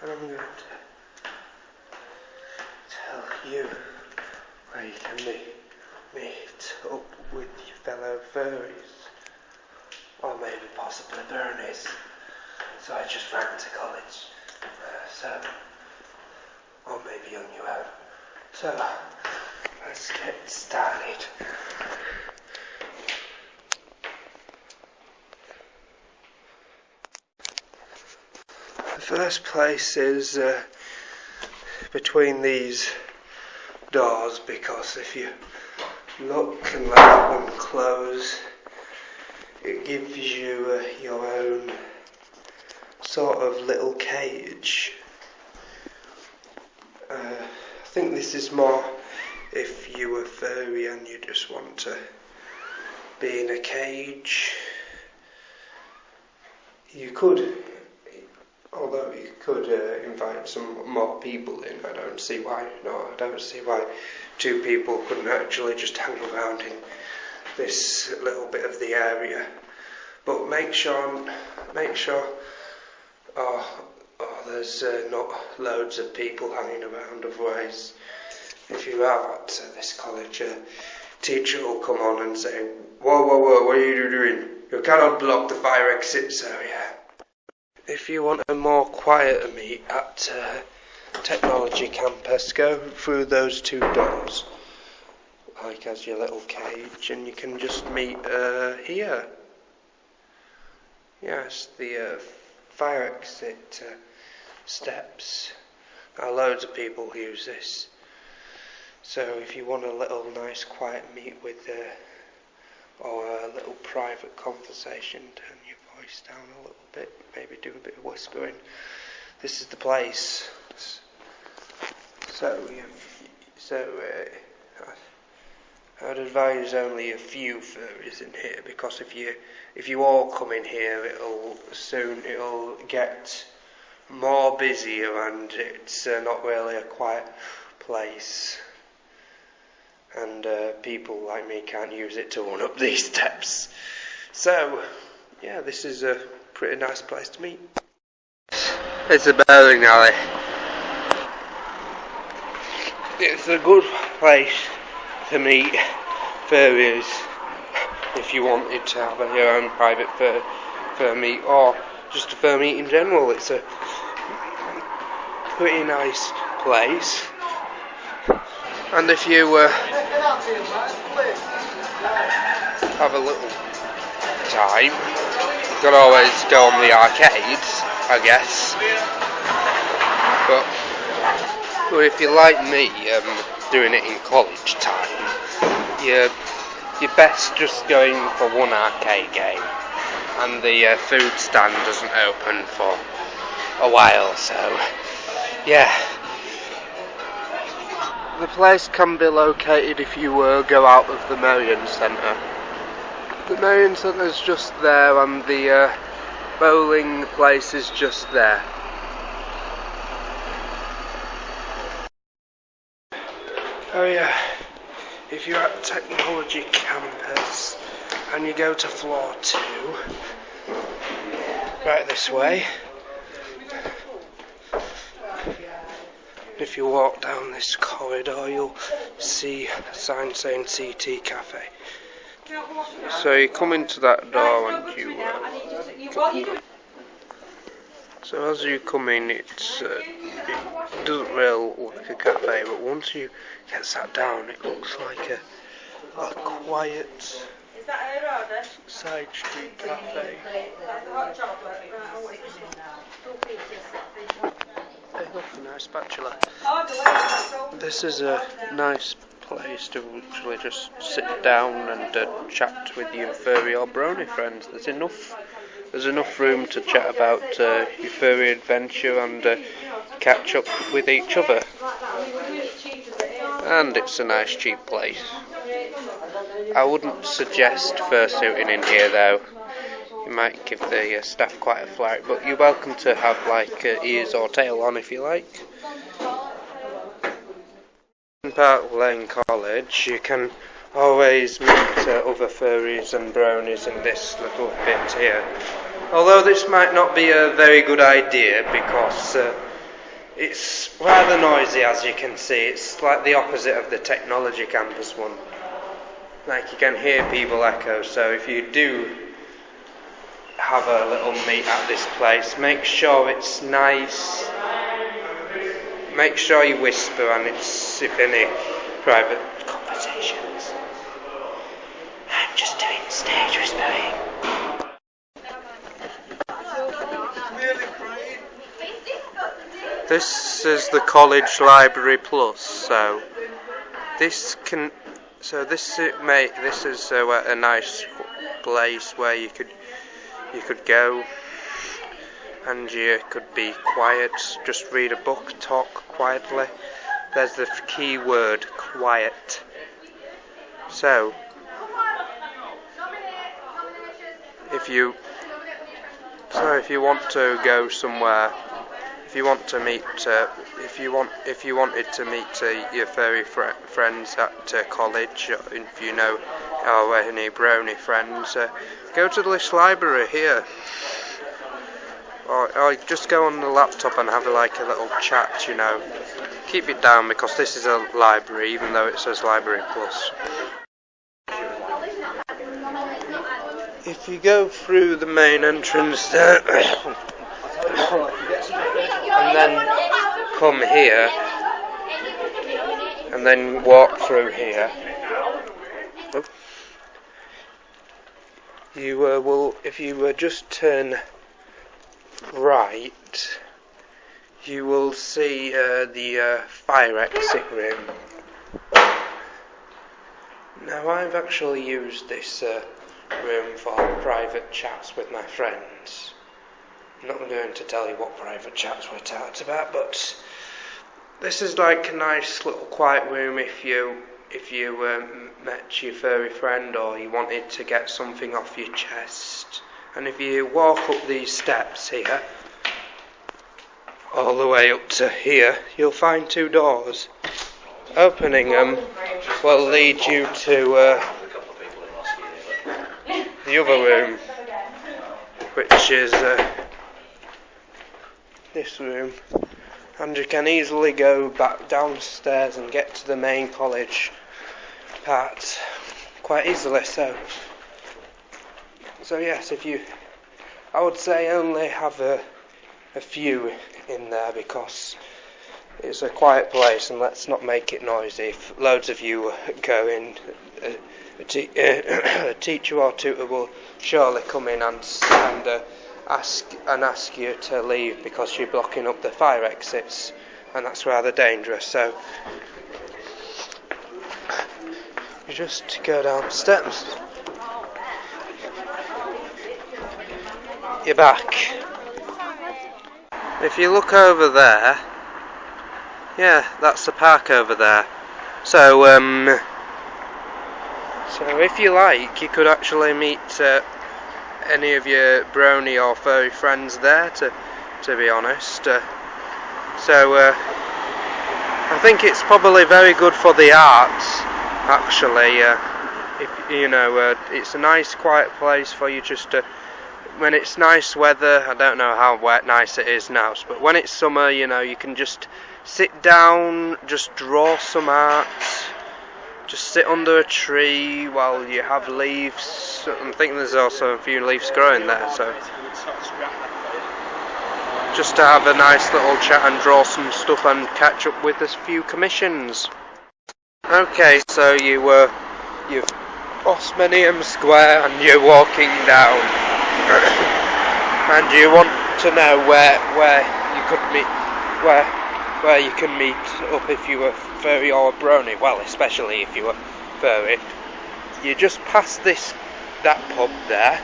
and I'm going to tell you where you can meet up with your fellow furries, or maybe possibly bronies. So I just ran to college, or maybe on your own. So let's get started. The first place is between these doors, because if you look and let that one close, it gives you your own sort of little cage. I think this is more if you were furry and you just want to be in a cage. You could, although you could invite some more people in. I don't see why two people couldn't actually just hang around in this little bit of the area. But make sure there's not loads of people hanging around. Otherwise, if you are at this college, teacher will come on and say, whoa, what are you doing? You cannot block the fire exits area. If you want a more quieter meet at Technology Campus, go through those two doors, like as your little cage, and you can just meet here. Yes, the fire exit steps. Now loads of people use this. So if you want a little nice quiet meet with or a little private conversation, turn your voice down a little bit, maybe do a bit of whispering, this is the place. I'd advise only a few furries in here, because if you all come in here, it'll get more busier, and it's not really a quiet place, and people like me can't use it to run up these steps. So yeah, this is a pretty nice place to meet. It's a bowling alley. It's a good place to meet furries if you wanted to have your own private fur meet, or just a fur meet in general. It's a pretty nice place, and if you have a little time, you can always go on the arcades, I guess. But if you're like me, doing it in college time, you're best just going for one arcade game, and the food stand doesn't open for a while, so yeah. The place can be located if you go out of the Marion Centre. The Marion Centre is just there, and the bowling place is just there. Oh yeah, if you're at Technology Campus and you go to floor 2, right this way, if you walk down this corridor, you'll see a sign saying CT Cafe. So you come into that door and so as you come in, it doesn't really look like a cafe, but once you get sat down, it looks like a quiet side street cafe. Hey, look, a nice spatula. This is a nice place to actually just sit down and chat with your furry or brony friends. There's enough room to chat about your furry adventure and catch up with each other. And it's a nice cheap place. I wouldn't suggest fursuiting in here though. You might give the staff quite a fright, but you're welcome to have like ears or tail on if you like. In Park Lane College, you can always meet other furries and bronies in this little bit here. Although this might not be a very good idea, because It's rather noisy, as you can see. It's like the opposite of the technology campus one. Like, you can hear people echo, so if you do have a little meet at this place, make sure it's nice. Make sure you whisper, and it's, if any, private conversations. I'm just doing stage whispering. This is the College Library Plus, so this is a nice place where you could go, and you could be quiet, just read a book, talk quietly. There's the key word, quiet. So if you want to go somewhere, if you wanted to meet your furry friends at college, or if you know any brony friends, go to this library here, or just go on the laptop and have like a little chat. You know, keep it down because this is a library, even though it says Library Plus. If you go through the main entrance there, and then come here, and then walk through here, you will, if you just turn right, you will see the fire exit room. Now, I've actually used this room for private chats with my friends. I'm not going to tell you what private chats we talked about, but this is like a nice little quiet room if you met your furry friend, or you wanted to get something off your chest. And if you walk up these steps here, all the way up to here, you'll find two doors. Opening them will lead you to the other room, which is this room, and you can easily go back downstairs and get to the main college part quite easily. So yes, I would say only have a few in there, because it's a quiet place, and let's not make it noisy. If loads of you go in, a teacher or tutor will surely come in and ask you to leave because you're blocking up the fire exits, and that's rather dangerous. So you just go down the steps, you're back. If you look over there, yeah, that's the park over there. So if you like, you could actually meet any of your brony or furry friends there, to be honest. I think it's probably very good for the arts, actually. If you know, it's a nice quiet place for you just to, when it's nice weather. I don't know how nice it is now, but when it's summer, you know, you can just sit down, just draw some art, just sit under a tree while you have leaves. I think there's also a few leaves growing there, so just to have a nice little chat and draw some stuff and catch up with a few commissions. Okay, so you've Osmanium Square and you're walking down, and you want to know where you could meet, where you can meet up if you were furry or brony. Well, especially if you were furry. You just pass that pub there.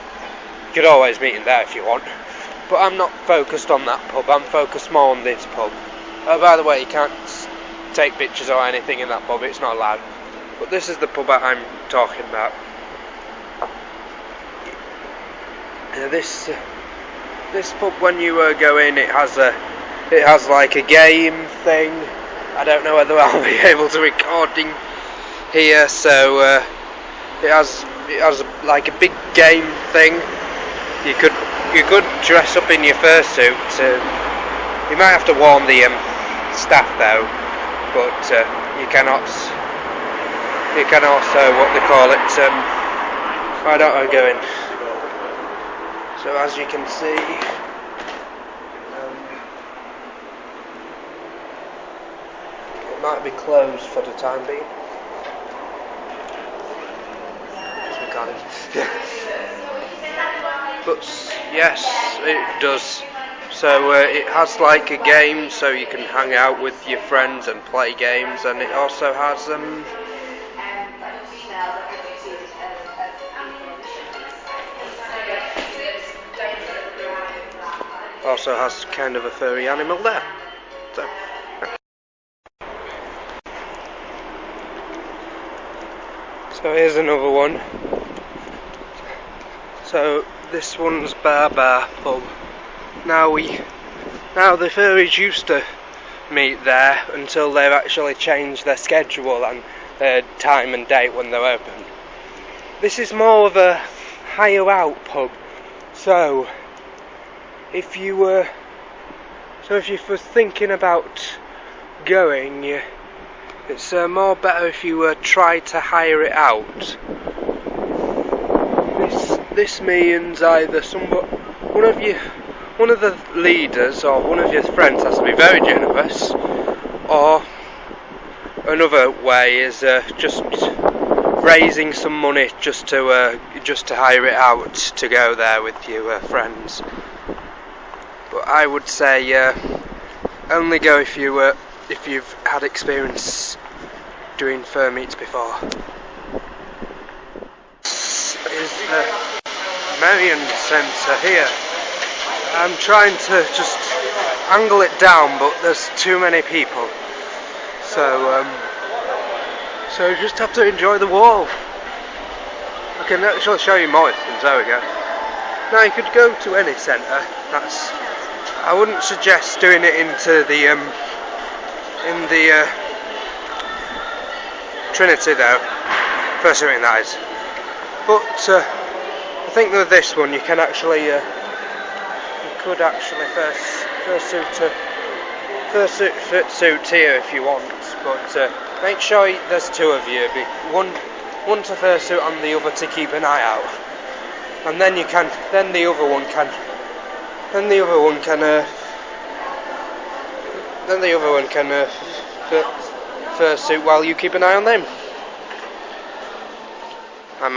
You could always meet in there if you want, but I'm not focused on that pub. I'm focused more on this pub. Oh, by the way, you can't take pictures or anything in that pub. It's not allowed. But this is the pub that I'm talking about. This pub, when you go in, it has like a game thing. I don't know whether I'll be able to recording here. So it has like a big game thing. You could dress up in your fursuit. You might have to warn the staff though, but you can also what they call it. I don't know, go in. So as you can see, it might be closed for the time being. But yes, it does. So it has like a game, so you can hang out with your friends and play games, and it also has kind of a furry animal there. So here's another one. So this one's Bar Pub. Now the furries used to meet there until they've actually changed their schedule and their time and date when they're open. This is more of a higher out pub. So if you were thinking about going, it's more better if you try to hire it out. This means either one of the leaders or one of your friends has to be very generous, or another way is just raising some money just to hire it out to go there with your friends. But I would say only go if you've had experience doing furmeets before. This is the Marion Centre here. I'm trying to just angle it down, but there's too many people. So you just have to enjoy the wall. I can actually show you more things. There we go. Now you could go to any centre. I wouldn't suggest doing it into the Trinity though. Fursuiting that is. But I think with this one you can actually could actually fursuit here if you want, but make sure there's two of you. One to fursuit and the other to keep an eye out, and then the other one can fursuit while you keep an eye on them. I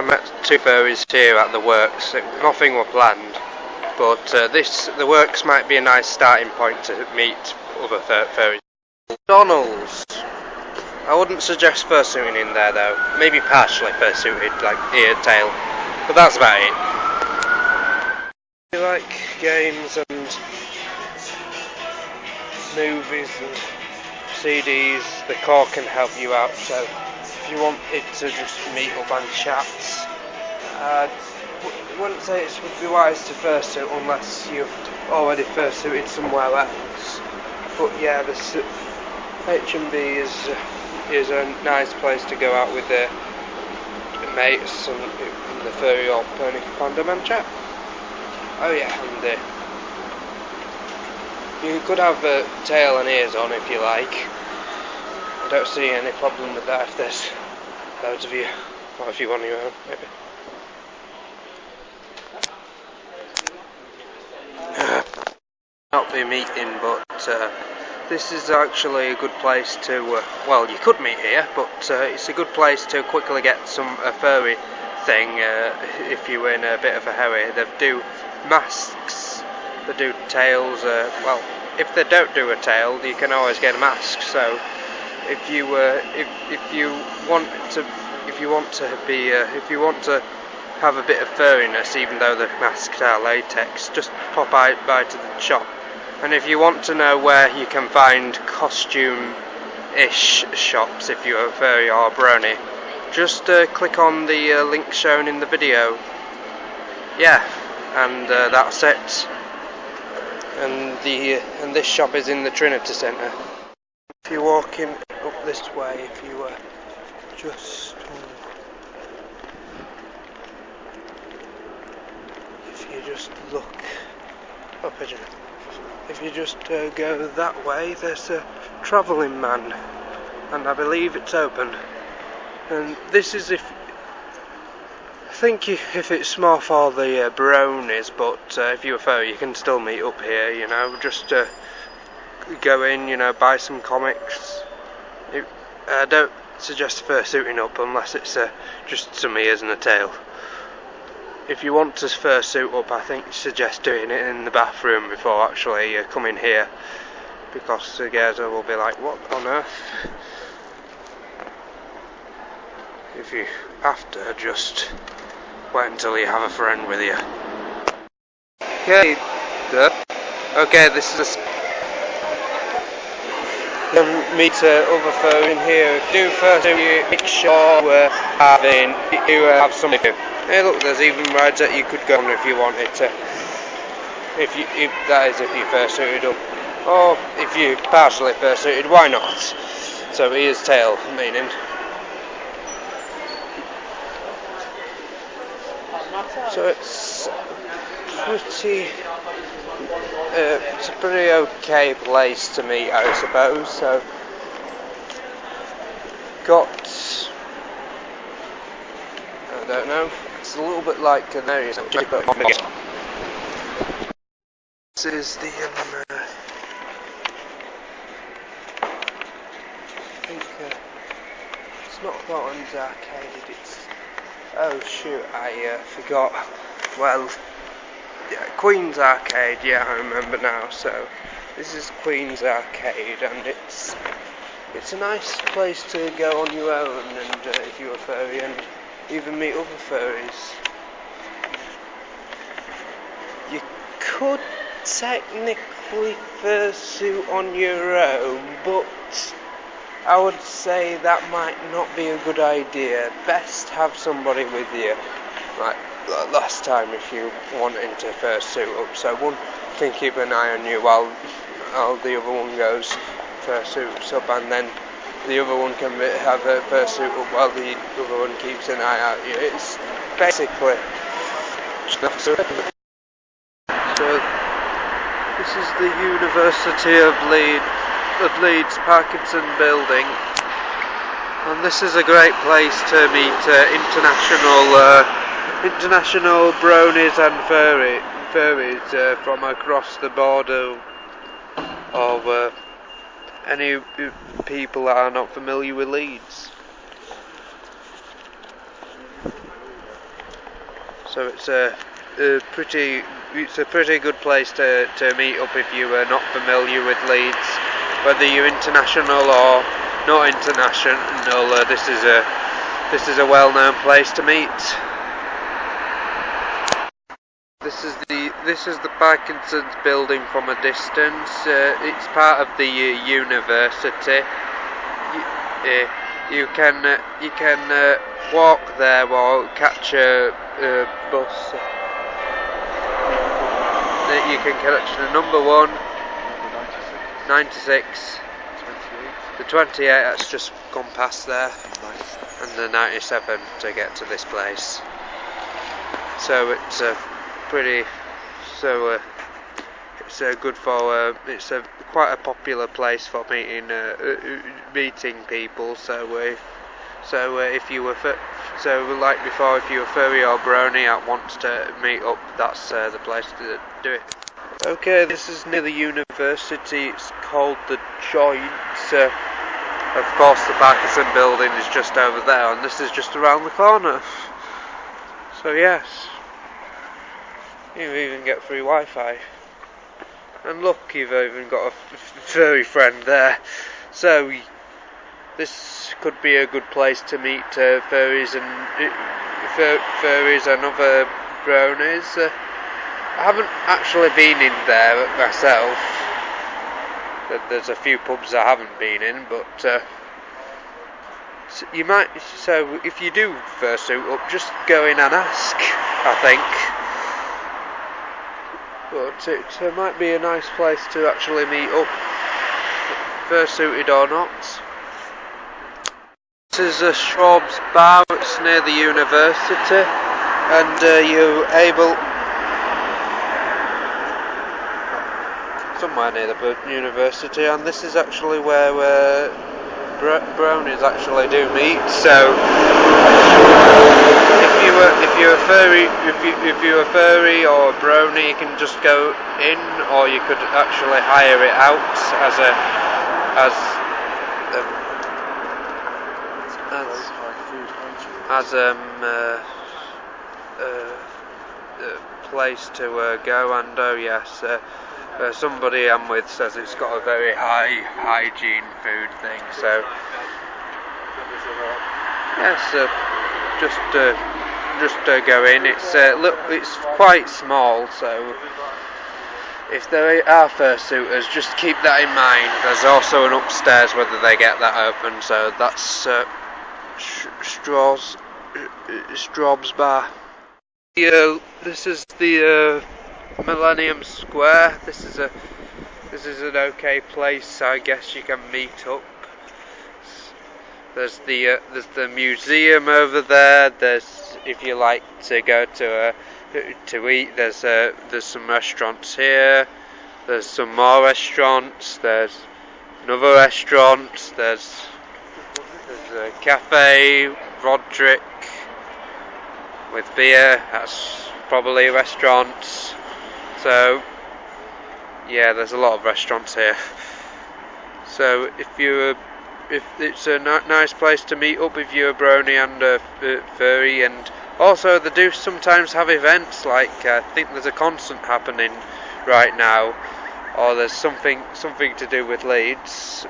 met two furries here at the works. Nothing were planned, but the works might be a nice starting point to meet other furries. McDonald's. I wouldn't suggest fursuiting in there though. Maybe partially fursuited, like ear, tail, but that's about it. If you like games and movies and CDs, the core can help you out. So if you want it to just meet up and chat, I wouldn't say it would be wise to fursuit unless you've already fursuited somewhere else. But yeah, this H&B is a nice place to go out with the mates and the furry or pony panda man chat. Oh yeah, and you could have tail and ears on if you like. I don't see any problem with that if there's loads of you, or if you want your own, maybe. Not be meeting, but this is actually a good place to, well, you could meet here, but it's a good place to quickly get a furry thing if you're in a bit of a hurry. They do masks, they do tails, well, if they don't do a tail, you can always get a mask. So if you want to have a bit of furriness, even though the masks are latex, just pop by to the shop. And if you want to know where you can find costume-ish shops, if you're a furry or a brony, just click on the link shown in the video. Yeah, and that's it. And this shop is in the Trinity Centre. If you're walking up this way, if you just look Oh, pigeon. If you just go that way, there's a travelling man, and I believe it's open. And this is if it's more for the bronies, but if you're a furry, you can still meet up here. You know, just go in, you know, buy some comics. I don't suggest fursuiting up unless it's just some ears and a tail. If you want to fursuit up, I suggest doing it in the bathroom before actually coming here, because the girls will be like, what on earth? If you have to, just wait until you have a friend with you. Okay, this is meet other fur in here. If you do fursuit, make sure you have somebody. Hey look, there's even rides that you could go on if you wanted to. That is if you fursuited up. Or if you partially fursuited, why not? So ears, tail, meaning. So it's a pretty okay place to meet, I suppose. So I don't know. It's a little bit like an area. This is the I think it's not Thornton's Arcade. It's oh shoot, I forgot. Well, yeah, Queen's Arcade. Yeah, I remember now. So this is Queen's Arcade, and it's a nice place to go on your own, and if you're a furry, and even meet other furries. You could technically fursuit on your own, but I would say that might not be a good idea. Best have somebody with you, like last time if you wanting to fursuit up. So one can keep an eye on you while the other one goes fursuits up, and then the other one can have a fursuit up while the other one keeps an eye out. It's basically so this is the University of Leeds Parkinson building, and this is a great place to meet international bronies and furries from across the border of any people that are not familiar with Leeds. So it's a pretty good place to meet up if you are not familiar with Leeds, whether you're international or not international. This is a well-known place to meet. This is the Parkinson's building from a distance. It's part of the university. You can walk there or catch a bus. You can catch the number 1, 96, the 28. That's just gone past there, and the 97 to get to this place. So it's quite a popular place for meeting people. So if you were like before, if you were furry or brony and wants to meet up, that's the place to do it. Okay, this is near the university. It's called the Joint. Of course, the Parkinson building is just over there, and this is just around the corner. So yes. You even get free Wi-Fi. And look, you've even got a furry friend there. So this could be a good place to meet furries and other bronies. I haven't actually been in there myself. There's a few pubs I haven't been in, but you might. So if you do fursuit up, just go in and ask, I think. But it might be a nice place to actually meet up, fursuited or not. This is a Schwab's bar. It's near the university, and you're able. somewhere near the university, and this is actually where bronies actually do meet. So if you're a furry or a brony, you can just go in, or you could actually hire it out as a place to go. And oh yes, somebody I'm with says it's got a very high hygiene food thing. So yes, just go in. It's quite small, so if there are fursuiters, just keep that in mind. There's also an upstairs whether they get that open, so that's Straub's Bar. This is the Millennium Square. This is an okay place, I guess you can meet up. There's the museum over there. There's, if you like to go to eat, there's some restaurants here. There's some more restaurants. There's another restaurant. There's a cafe, Roderick, with beer. That's probably a restaurant. So yeah, there's a lot of restaurants here. So if it's a nice place to meet up if you're a brony and a furry. And also they do sometimes have events, like I think there's a concert happening right now, or there's something to do with Leeds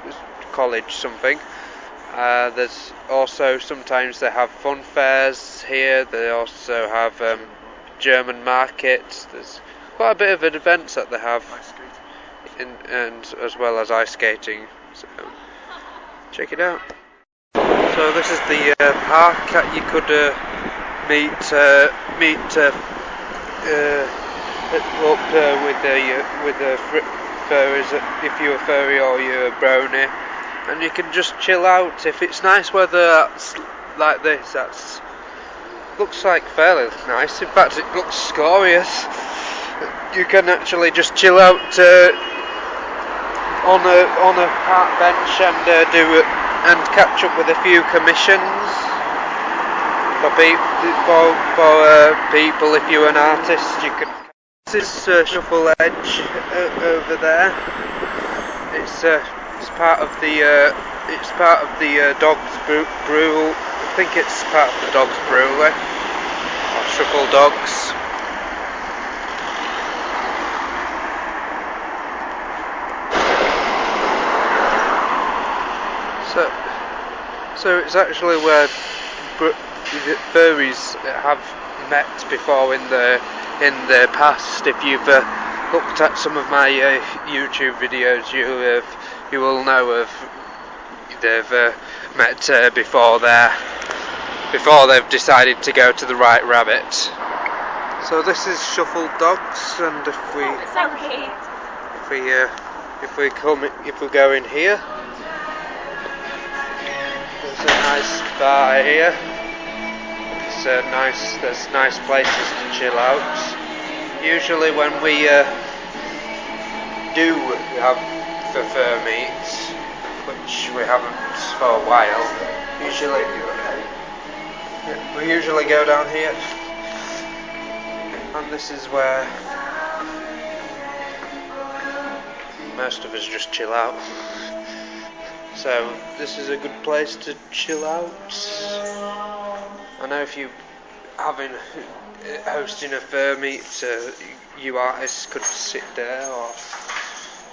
College something. There's also sometimes they have fun fairs here. They also have German markets. There's quite a bit of events that they have, and as well as ice skating. So check it out. So this is the park that you could meet up with the furries if you're a furry or you're a brony, and you can just chill out. If it's nice weather that's like this, looks like fairly nice. In fact, it looks glorious. You can actually just chill out on a park bench and catch up with a few commissions for people. If you're an artist, you can. This is Shuffle Edge over there. It's part of the Dogs Brew. I think it's part of the Dogs Brewery, or Shuffle Dogs. So it's actually where furries have met before in the past. If you've looked at some of my YouTube videos, you will know of they've met before they've decided to go to the right rabbit. So this is Shuffle Dogs, and if we go in here. There's a nice bar here. There's nice places to chill out. Usually when we do have the furmeets, which we haven't for a while, we usually go down here, and this is where most of us just chill out. So this is a good place to chill out. I know if you hosting a furmeet, you artists could sit there, or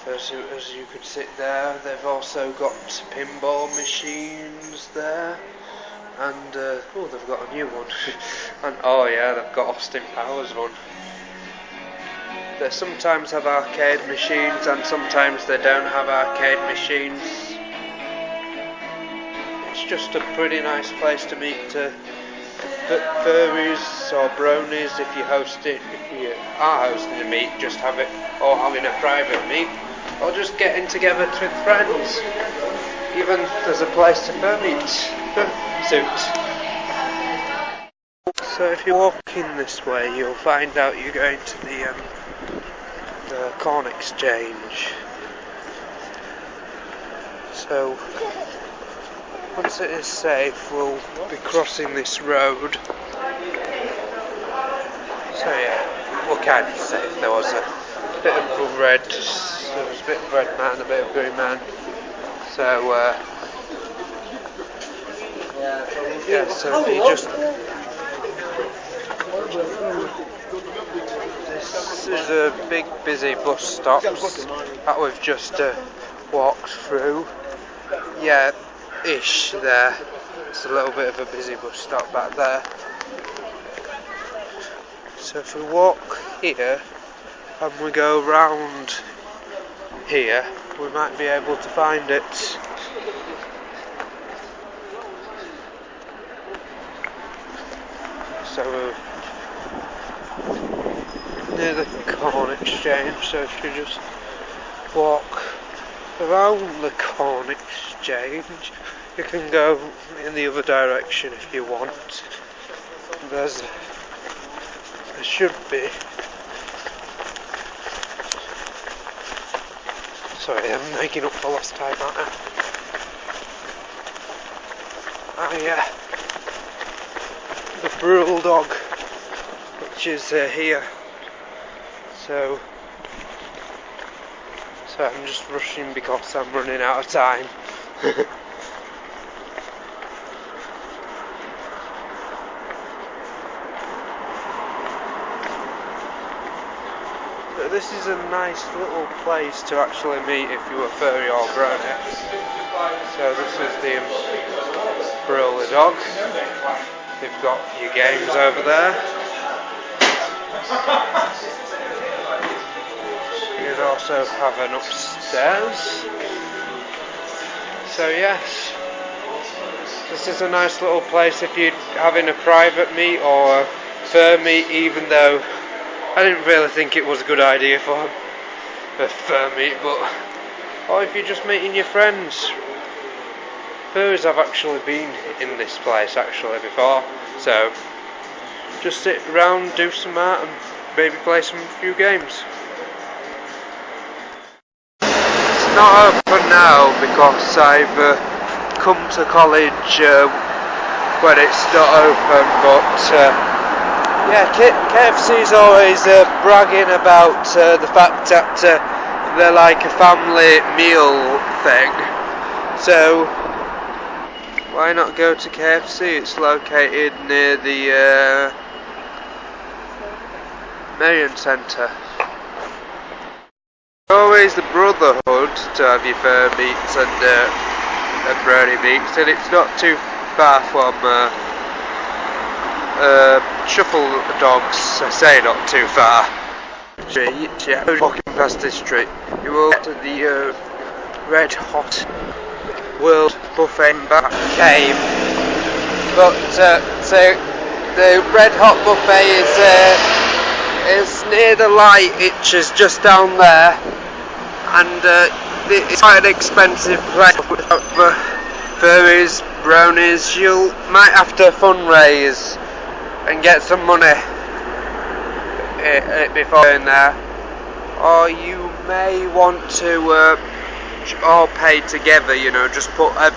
fursuiters, you could sit there. They've also got pinball machines there, and they've got a new one. And oh yeah, they've got Austin Powers one. They sometimes have arcade machines, and sometimes they don't have arcade machines. It's just a pretty nice place to meet furries or bronies if you are hosting a meet, just have it, or having a private meet, or just getting together with friends. Even there's a place to fursuit. So if you walk in this way, you'll find out you're going to the corn exchange. So once it is safe, we'll be crossing this road. So yeah, we're kind of safe. There was a bit of red, there was a bit of red man, a bit of green man. So yeah, so if you just, this is a big busy bus stop that we've just walked through. Yeah, ish there. It's a little bit of a busy bus stop back there. So if we walk here and we go round here, we might be able to find it. So we're near the corn exchange, so if you just walk around the corn exchange, you can go in the other direction if you want. There should be. Sorry, I'm making up for lost time, aren't I? Oh yeah. The brule dog, which is here. So I'm just rushing because I'm running out of time. So this is a nice little place to actually meet if you were furry or brony. So this is the brule dog. They've got a few games over there. You also have an upstairs. So yes, this is a nice little place if you're having a private meet or a fur meet, even though I didn't really think it was a good idea for a fur meet, but or if you're just meeting your friends. Furries have actually been in this place actually before, so just sit around, do some art and maybe play some few games. It's not open now because I've come to college when it's not open, but yeah, KFC's always bragging about the fact that they're like a family meal thing, so why not go to KFC? It's located near the Marion Centre. Always the brotherhood to have your fur meets and brony meets, and it's not too far from shuffle dogs. I say not too far. Yeah, walking past this street, you will get to the Red Hot World Buffet back cave, but so the Red Hot Buffet is near the light, which is just down there, and it's quite an expensive place for furries, bronies. You might have to fundraise and get some money before going there, or you may want to all pay together, you know, just put a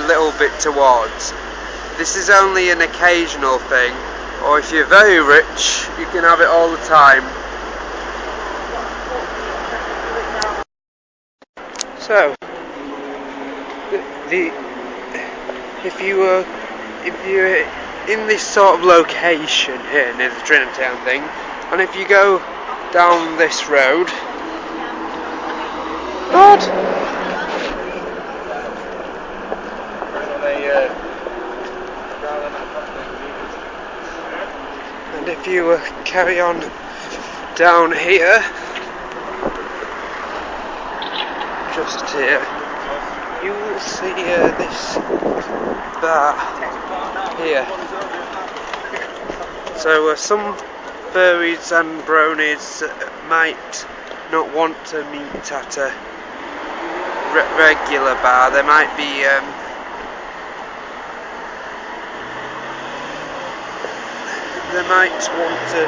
little bit towards. This is only an occasional thing, or if you're very rich, you can have it all the time. So, if you're in this sort of location here near the Trinitown thing, and if you go down this road, God. And if you carry on down here, just here, you will see this bar here. So some furries and bronies might not want to meet at a regular bar. They might be they might want to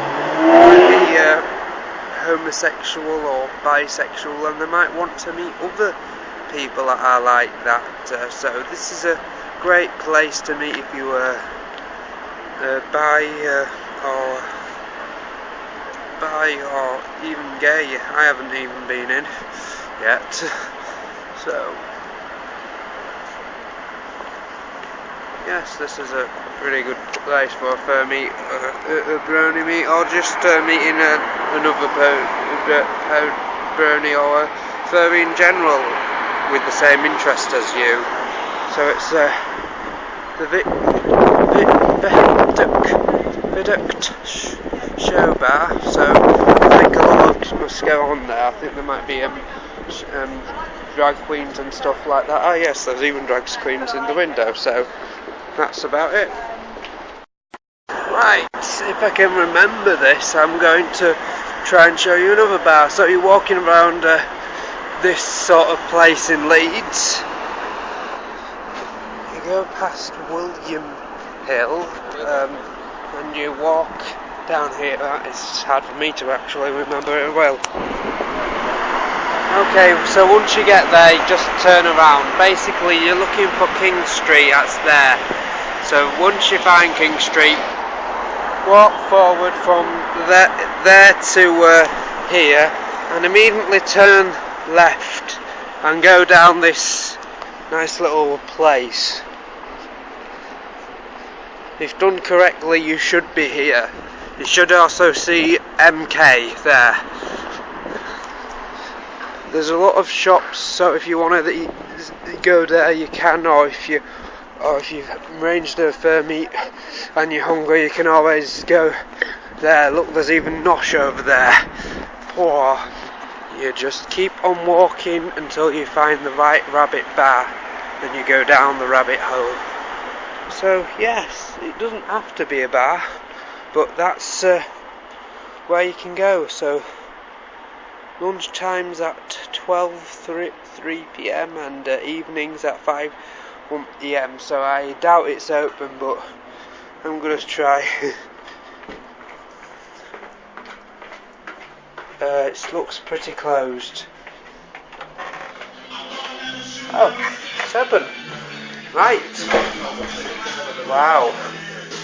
maybe homosexual or bisexual, and they might want to meet other people that are like that. So this is a great place to meet if you are bi or even gay. I haven't even been in yet. So yes, this is a really good place for a furmeet, a brony meet, or just meeting another brony or a furry in general with the same interest as you. So it's the Viaduct show bar. So I think a lot must go on there. I think there might be drag queens and stuff like that. Oh yes, there's even drag queens in the window. So that's about it. Right, if I can remember this, I'm going to try and show you another bar. So you're walking around this sort of place in Leeds. You go past William Hill and you walk down here. It's hard for me to actually remember it well. Okay, so once you get there, you just turn around. Basically, you're looking for King Street, that's there. So once you find King Street, walk forward from there to here, and immediately turn left and go down this nice little place. If done correctly, you should be here. You should also see MK there. There's a lot of shops, so if you want to go there, you can, or if you've arranged a furmeet and you're hungry, you can always go there. Look, there's even Nosh over there. Or you just keep on walking until you find the right rabbit bar, then you go down the rabbit hole. So yes, it doesn't have to be a bar, but that's where you can go. So lunch times at 3 p.m. and evenings at 1 p.m. So I doubt it's open, but I'm gonna try. It looks pretty closed. Oh, it's open. Right. Wow.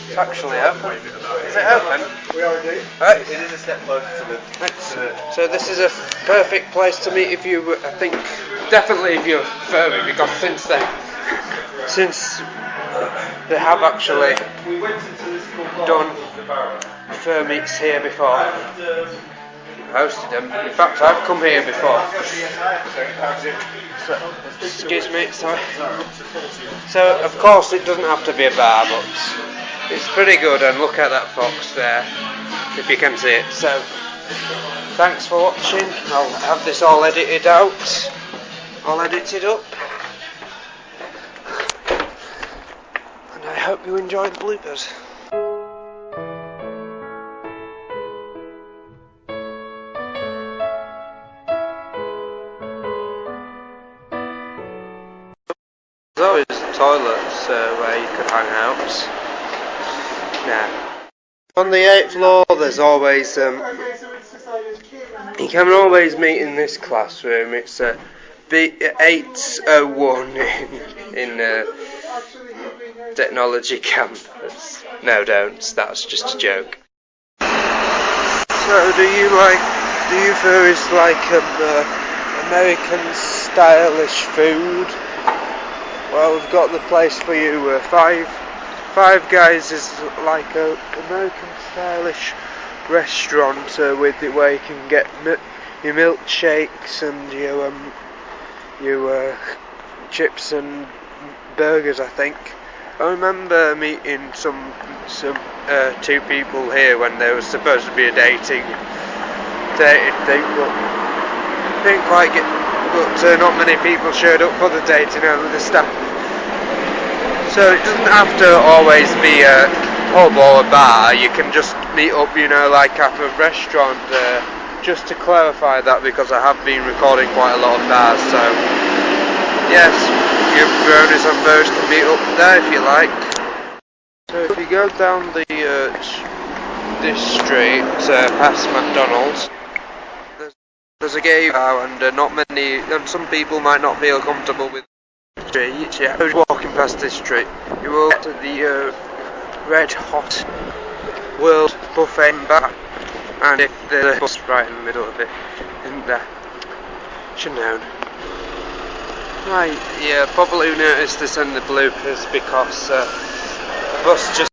It's actually open. Is it open? We are indeed. Right. It is a step closer to the... Excellent. So this is a perfect place to meet if you, I think, definitely if you're furry, because since they have actually done furmeets here before. Hosted them. In fact, I've come here before. So, excuse me, sorry. So, of course, it doesn't have to be a bar, but it's pretty good. And look at that fox there, if you can see it. So, thanks for watching. I'll have this all edited out, all edited up, and I hope you enjoy the bloopers. There's always toilets where you could hang out. Now, on the 8th floor, there's always you can always meet in this classroom. It's B801 in technology campus. No, don't. That's just a joke. So, do you furries like American stylish food? Well, we've got the place for you. Five Guys is like a American stylish restaurant where you can get your milkshakes and your chips and burgers. I think I remember meeting some two people here when there was supposed to be a dating thing, but didn't quite get. But not many people showed up for the dating over the staff. So it doesn't have to always be a pub or a bar. You can just meet up, like at a restaurant. Just to clarify that, because I have been recording quite a lot of bars. So yes, you bronies and furries can meet up there if you like. So if you go down this street past McDonald's, There's a gay bar, and not many, and some people might not feel comfortable with the street. Yeah, who's walking past this street? You will get to the Red Hot World Buffet bar, and if the bus right in the middle of it, isn't there? Should have known. Right, yeah, probably noticed this in the bloopers because the bus just